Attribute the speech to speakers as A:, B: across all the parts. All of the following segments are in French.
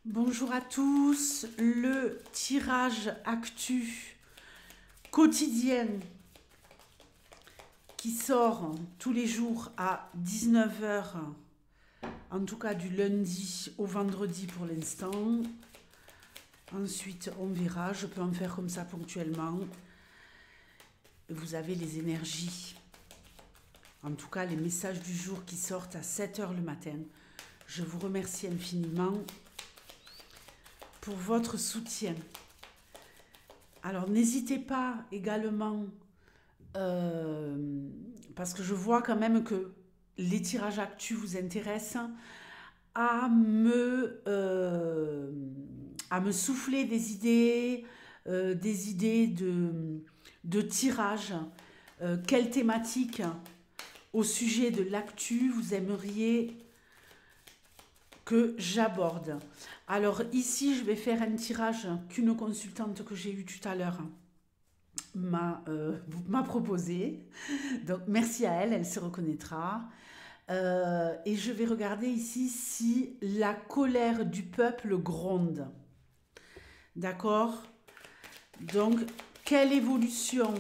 A: Bonjour à tous, le tirage actu quotidien qui sort tous les jours à 19 heures, en tout cas du lundi au vendredi pour l'instant. Ensuite, on verra, je peux en faire comme ça ponctuellement. Vous avez les énergies, en tout cas les messages du jour qui sortent à 7 heures le matin. Je vous remercie infiniment pour votre soutien. Alors n'hésitez pas également, parce que je vois quand même que les tirages actu vous intéressent, à me souffler des idées de tirage. Quelle thématique au sujet de l'actu vous aimeriez que j'aborde. Alors ici, je vais faire un tirage qu'une consultante que j'ai eue tout à l'heure m'a proposé. Donc merci à elle, elle se reconnaîtra. Et je vais regarder ici si la colère du peuple gronde. D'accord? Donc, quelle évolution?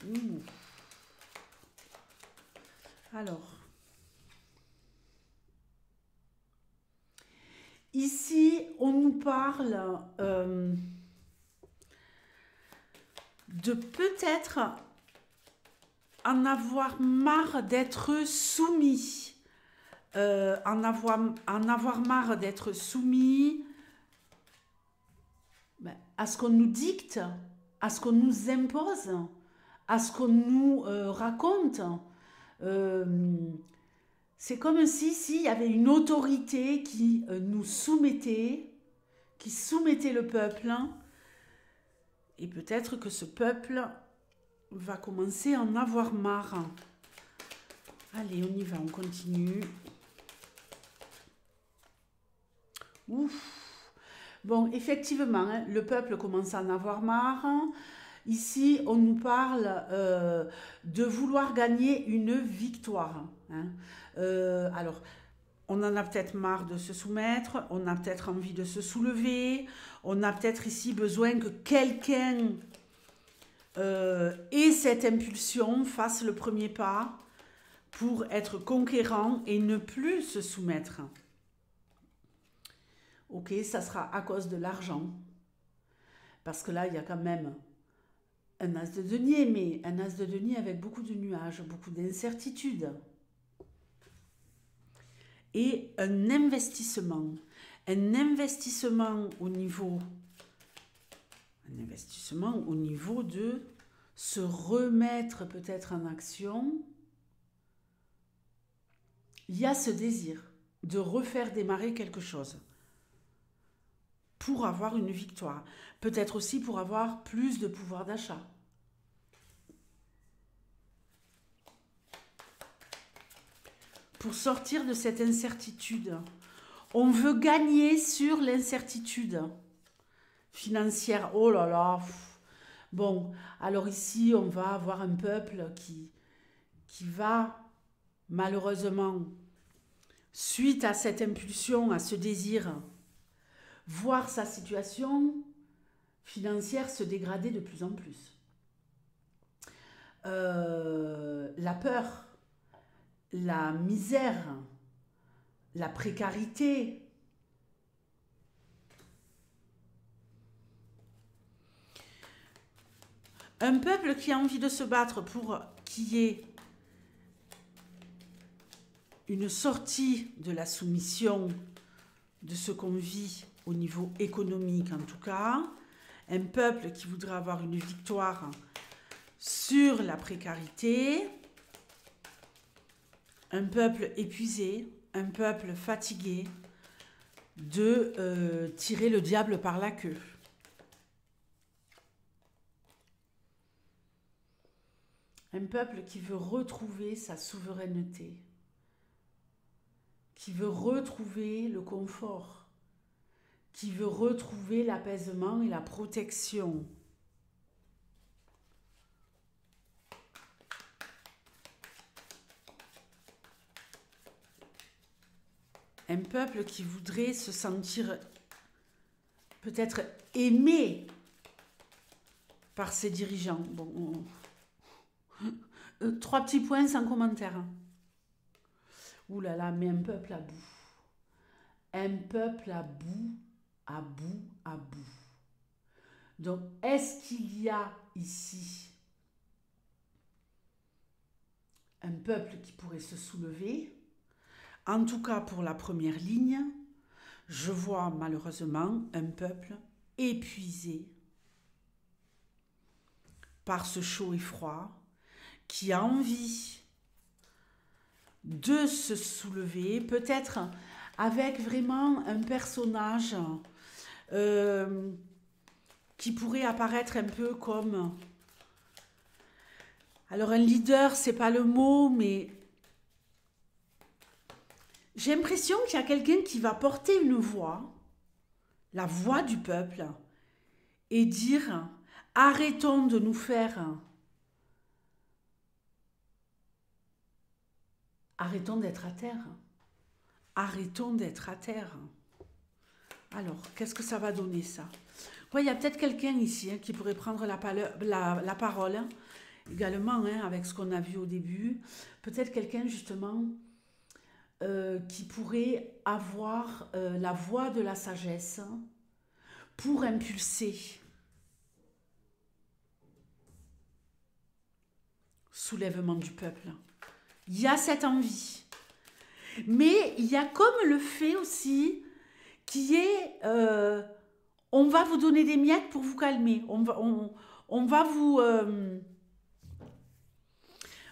A: Ouh. Alors, ici, on nous parle de peut-être en avoir marre d'être soumis. En avoir marre d'être soumis à ce qu'on nous dicte, à ce qu'on nous impose, à ce qu'on nous raconte. C'est comme si il y avait une autorité qui nous soumettait, qui soumettait le peuple, et peut-être que ce peuple va commencer à en avoir marre. Allez, on y va, on continue. Ouf. Bon, effectivement, hein, le peuple commence à en avoir marre. Ici, on nous parle de vouloir gagner une victoire. Hein. Alors, on en a peut-être marre de se soumettre, on a peut-être envie de se soulever, on a peut-être ici besoin que quelqu'un ait cette impulsion, fasse le premier pas pour être conquérant et ne plus se soumettre. Ok, ça sera à cause de l'argent. Parce que là, il y a quand même un as de denier, mais un as de denier avec beaucoup de nuages, beaucoup d'incertitudes. Et un investissement. Un investissement au niveau de se remettre peut-être en action. Il y a ce désir de refaire démarrer quelque chose pour avoir une victoire. Peut-être aussi pour avoir plus de pouvoir d'achat. Pour sortir de cette incertitude. On veut gagner sur l'incertitude financière. Oh là là. Bon, alors ici, on va avoir un peuple qui va, malheureusement, suite à cette impulsion, à ce désir, voir sa situation financière se dégrader de plus en plus. La peur, la misère, la précarité. Un peuple qui a envie de se battre pour qu'il y ait une sortie de la soumission de ce qu'on vit au niveau économique en tout cas. Un peuple qui voudrait avoir une victoire sur la précarité. Un peuple épuisé, un peuple fatigué de tirer le diable par la queue. Un peuple qui veut retrouver sa souveraineté, qui veut retrouver le confort, qui veut retrouver l'apaisement et la protection. Un peuple qui voudrait se sentir peut-être aimé par ses dirigeants. Bon, 3 petits points sans commentaire. Ouh là là, mais un peuple à bout. Un peuple à bout, à bout, à bout. Donc, est-ce qu'il y a ici un peuple qui pourrait se soulever? En tout cas, pour la première ligne, je vois malheureusement un peuple épuisé par ce chaud et froid, qui a envie de se soulever, peut-être avec vraiment un personnage qui pourrait apparaître un peu comme... Alors un leader, c'est pas le mot, mais j'ai l'impression qu'il y a quelqu'un qui va porter une voix, la voix du peuple, et dire arrêtons de nous faire... Arrêtons d'être à terre. Arrêtons d'être à terre. Alors, qu'est-ce que ça va donner, ça? Ouais, il y a peut-être quelqu'un ici qui pourrait prendre la parole, également, avec ce qu'on a vu au début. Peut-être quelqu'un, justement, qui pourrait avoir la voix de la sagesse pour impulser. Soulèvement du peuple. Il y a cette envie. Mais il y a comme le fait aussi qui est on va vous donner des miettes pour vous calmer. On va vous...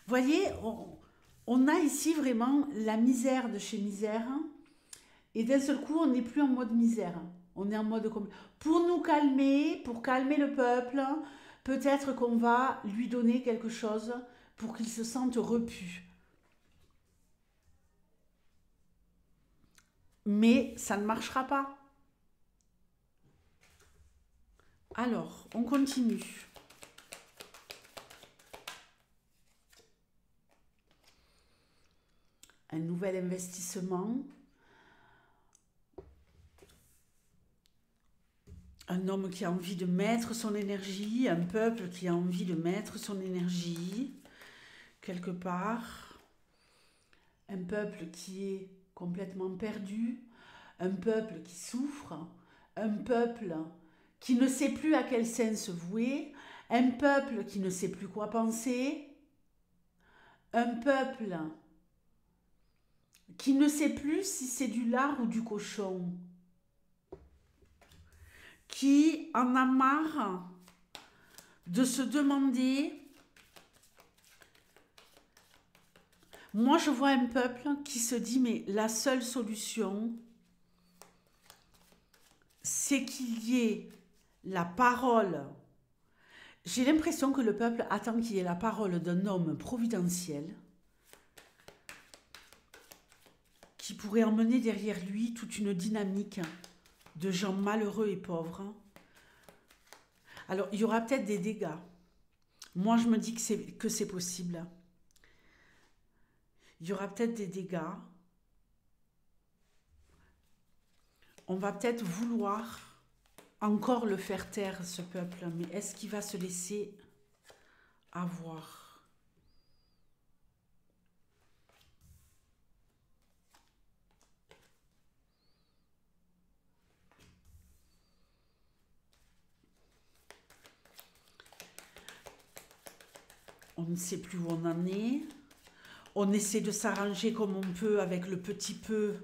A: voyez, on a ici vraiment la misère de chez misère. Et d'un seul coup, on n'est plus en mode misère. On est en mode... Pour nous calmer, pour calmer le peuple, peut-être qu'on va lui donner quelque chose pour qu'il se sente repu. Mais ça ne marchera pas. Alors, on continue. Un nouvel investissement. Un homme qui a envie de mettre son énergie, un peuple qui a envie de mettre son énergie quelque part. Un peuple qui est complètement perdu, un peuple qui souffre, un peuple qui ne sait plus à quel sein se vouer, un peuple qui ne sait plus quoi penser, un peuple qui ne sait plus si c'est du lard ou du cochon, qui en a marre de se demander... Moi, je vois un peuple qui se dit, mais la seule solution, c'est qu'il y ait la parole. J'ai l'impression que le peuple attend qu'il y ait la parole d'un homme providentiel qui pourrait emmener derrière lui toute une dynamique de gens malheureux et pauvres. Alors, il y aura peut-être des dégâts. Moi, je me dis que c'est possible. Il y aura peut-être des dégâts. On va peut-être vouloir encore le faire taire, ce peuple. Mais est-ce qu'il va se laisser avoir? On ne sait plus où on en est. On essaie de s'arranger comme on peut avec le petit peu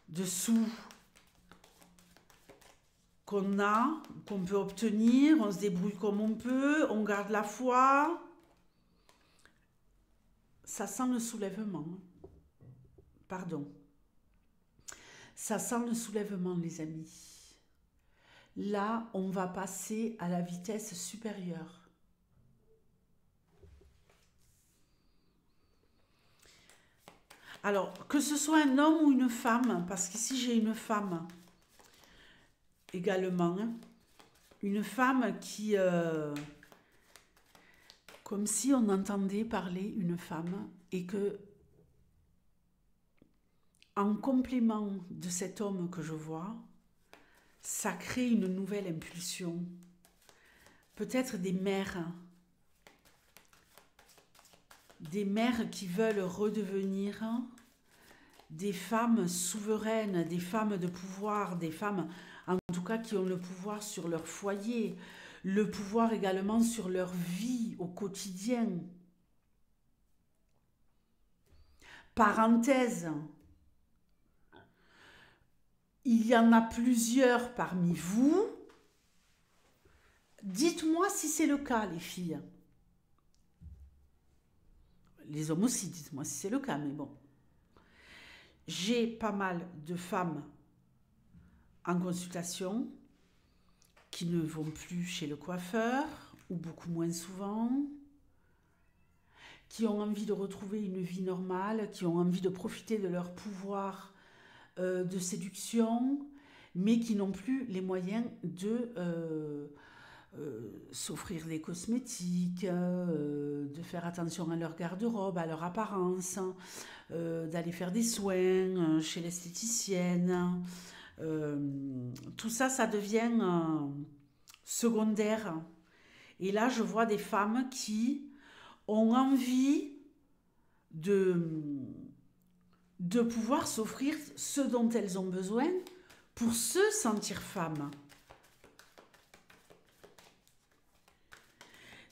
A: de sous qu'on a, qu'on peut obtenir. On se débrouille comme on peut, on garde la foi. Ça sent le soulèvement. Pardon. Ça sent le soulèvement, les amis. Là, on va passer à la vitesse supérieure. Alors, que ce soit un homme ou une femme, parce qu'ici j'ai une femme également, une femme qui, comme si on entendait parler une femme et que en complément de cet homme que je vois, ça crée une nouvelle impulsion. Peut-être des mères qui veulent redevenir des femmes souveraines, des femmes de pouvoir, des femmes en tout cas qui ont le pouvoir sur leur foyer, le pouvoir également sur leur vie au quotidien. Parenthèse, il y en a plusieurs parmi vous. Dites-moi si c'est le cas, les filles. Les hommes aussi, dites-moi si c'est le cas, mais bon. J'ai pas mal de femmes en consultation qui ne vont plus chez le coiffeur, ou beaucoup moins souvent, qui ont envie de retrouver une vie normale, qui ont envie de profiter de leur pouvoir de séduction, mais qui n'ont plus les moyens de s'offrir des cosmétiques, de faire attention à leur garde-robe, à leur apparence, d'aller faire des soins chez l'esthéticienne. Tout ça, ça devient secondaire. Et là, je vois des femmes qui ont envie de pouvoir s'offrir ce dont elles ont besoin pour se sentir femmes.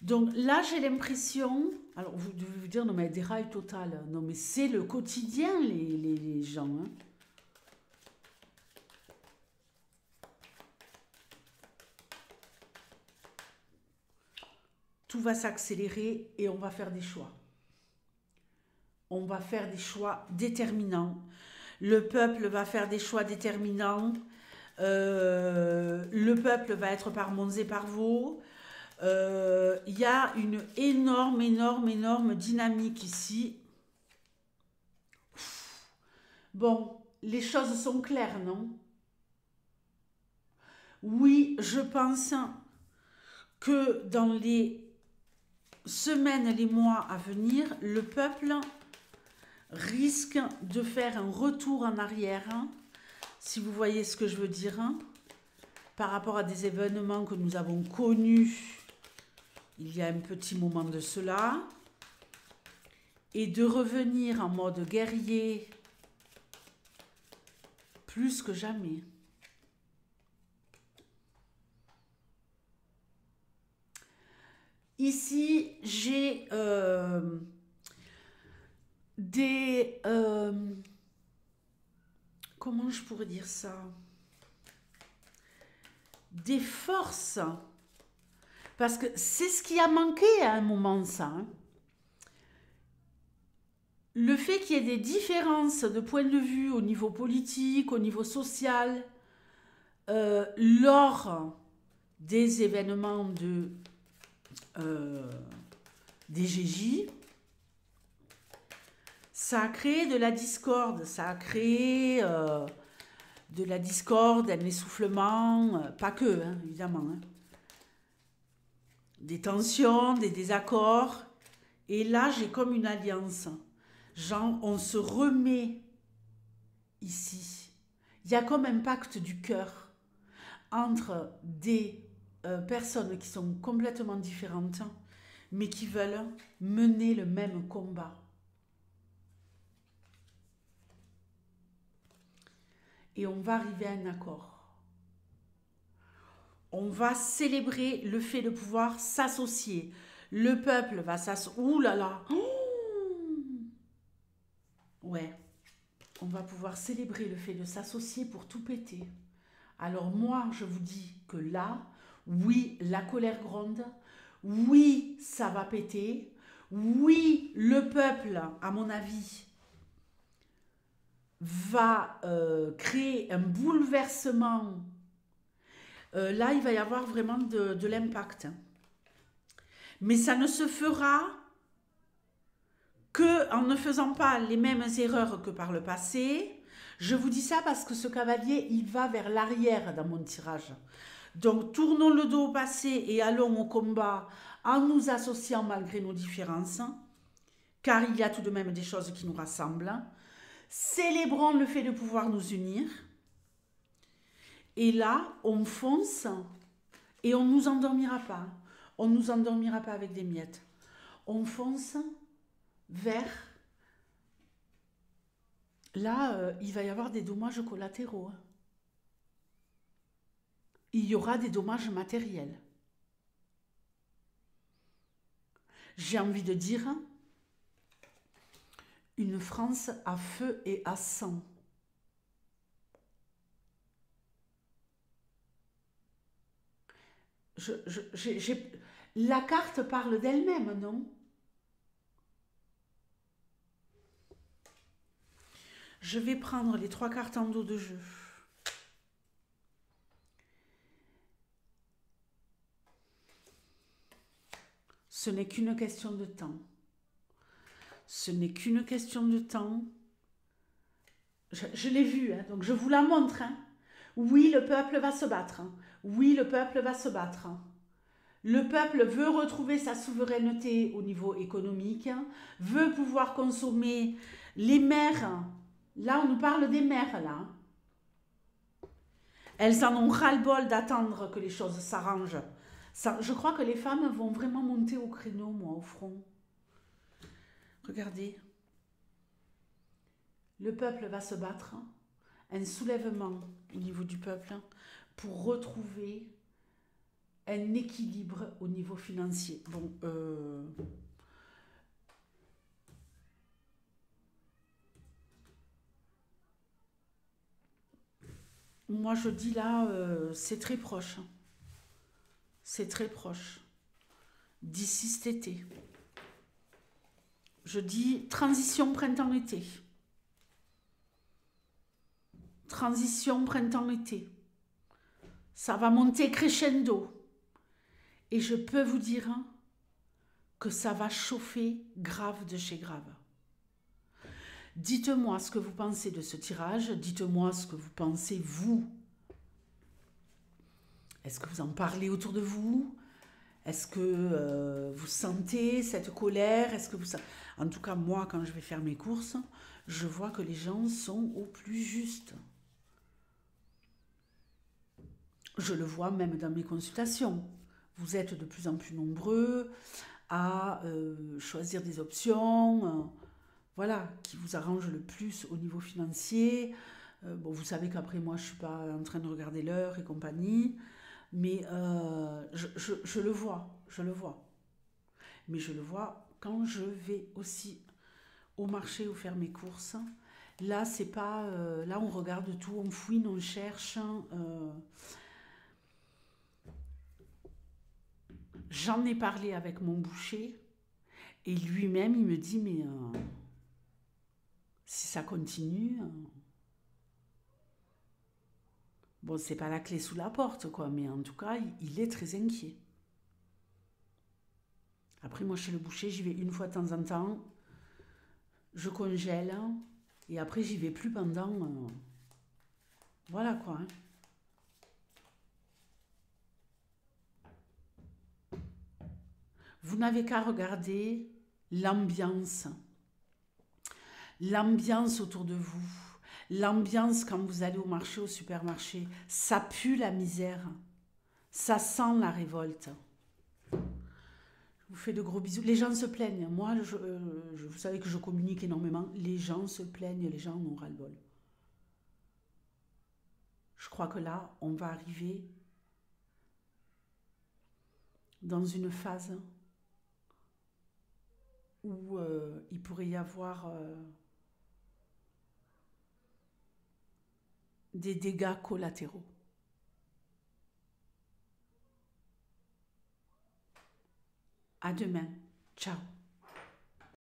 A: Donc là, j'ai l'impression... Alors, vous devez vous dire, non mais déraille total. Non mais c'est le quotidien, les gens. Hein. Tout va s'accélérer et on va faire des choix. On va faire des choix déterminants. Le peuple va faire des choix déterminants. Le peuple va être par monts et par vaux. Il y a une énorme dynamique ici. Bon, les choses sont claires, non? Oui, je pense que dans les semaines, les mois à venir, le peuple risque de faire un retour en arrière, si vous voyez ce que je veux dire, par rapport à des événements que nous avons connus il y a un petit moment de cela, et de revenir en mode guerrier plus que jamais. Ici, j'ai des... comment je pourrais dire ça? Des forces. Parce que c'est ce qui a manqué à un moment, ça. Hein. Le fait qu'il y ait des différences de point de vue au niveau politique, au niveau social, lors des événements des GJ, ça a créé de la discorde, ça a créé de la discorde, un essoufflement, pas que, hein, évidemment, hein. Des tensions, des désaccords, et là j'ai comme une alliance, genre on se remet ici, il y a comme un pacte du cœur entre des personnes qui sont complètement différentes, mais qui veulent mener le même combat. Et on va arriver à un accord. On va célébrer le fait de pouvoir s'associer. Le peuple va s'associer. Ouh là là! Ouais. On va pouvoir célébrer le fait de s'associer pour tout péter. Alors moi, je vous dis que là, oui, la colère gronde. Oui, ça va péter. Oui, le peuple, à mon avis, va créer un bouleversement. Là, il va y avoir vraiment de l'impact. Mais ça ne se fera qu'en ne faisant pas les mêmes erreurs que par le passé. Je vous dis ça parce que ce cavalier, il va vers l'arrière dans mon tirage. Donc, tournons le dos au passé et allons au combat en nous associant malgré nos différences, car il y a tout de même des choses qui nous rassemblent. Célébrons le fait de pouvoir nous unir. Et là, on fonce et on ne nous endormira pas. On ne nous endormira pas avec des miettes. On fonce vers... Là, il va y avoir des dommages collatéraux. Il y aura des dommages matériels. J'ai envie de dire, une France à feu et à sang. La carte parle d'elle-même, non? Je vais prendre les 3 cartes en dos de jeu. Ce n'est qu'une question de temps. Ce n'est qu'une question de temps. Je l'ai vu, hein, donc je vous la montre. Hein. Oui, le peuple va se battre. Hein. Oui, le peuple va se battre. Hein. Le peuple veut retrouver sa souveraineté au niveau économique, hein, veut pouvoir consommer les mères. Là, on nous parle des mères, là. Elles en ont ras-le-bol d'attendre que les choses s'arrangent. Je crois que les femmes vont vraiment monter au créneau, moi, au front. Regardez. Le peuple va se battre. Un soulèvement au niveau du peuple pour retrouver un équilibre au niveau financier. Bon, moi je dis là, c'est très proche. C'est très proche. D'ici cet été. Je dis transition printemps-été. Transition printemps-été. Ça va monter crescendo. Et je peux vous dire que ça va chauffer grave de chez grave. Dites-moi ce que vous pensez de ce tirage. Dites-moi ce que vous pensez, vous. Est-ce que vous en parlez autour de vous? Est-ce que vous sentez cette colère? Est-ce que vous... En tout cas, moi, quand je vais faire mes courses, je vois que les gens sont au plus juste. Je le vois même dans mes consultations. Vous êtes de plus en plus nombreux à choisir des options voilà, qui vous arrangent le plus au niveau financier. Bon, vous savez qu'après moi, je ne suis pas en train de regarder l'heure et compagnie, mais je le vois, je le vois. Mais je le vois quand je vais aussi au marché ou faire mes courses. Là, c'est pas... là, on regarde tout, on fouine, on cherche... J'en ai parlé avec mon boucher et lui-même, il me dit, mais si ça continue, bon, c'est pas la clé sous la porte, quoi, mais en tout cas, il est très inquiet. Après, moi, chez le boucher, j'y vais une fois de temps en temps, je congèle et après, j'y vais plus pendant... voilà, quoi. Hein. Vous n'avez qu'à regarder l'ambiance. L'ambiance autour de vous. L'ambiance quand vous allez au marché, au supermarché. Ça pue la misère. Ça sent la révolte. Je vous fais de gros bisous. Les gens se plaignent. Moi, vous savez que je communique énormément. Les gens se plaignent, les gens en ont ras-le-bol. Je crois que là, on va arriver dans une phase où il pourrait y avoir des dégâts collatéraux. À demain. Ciao.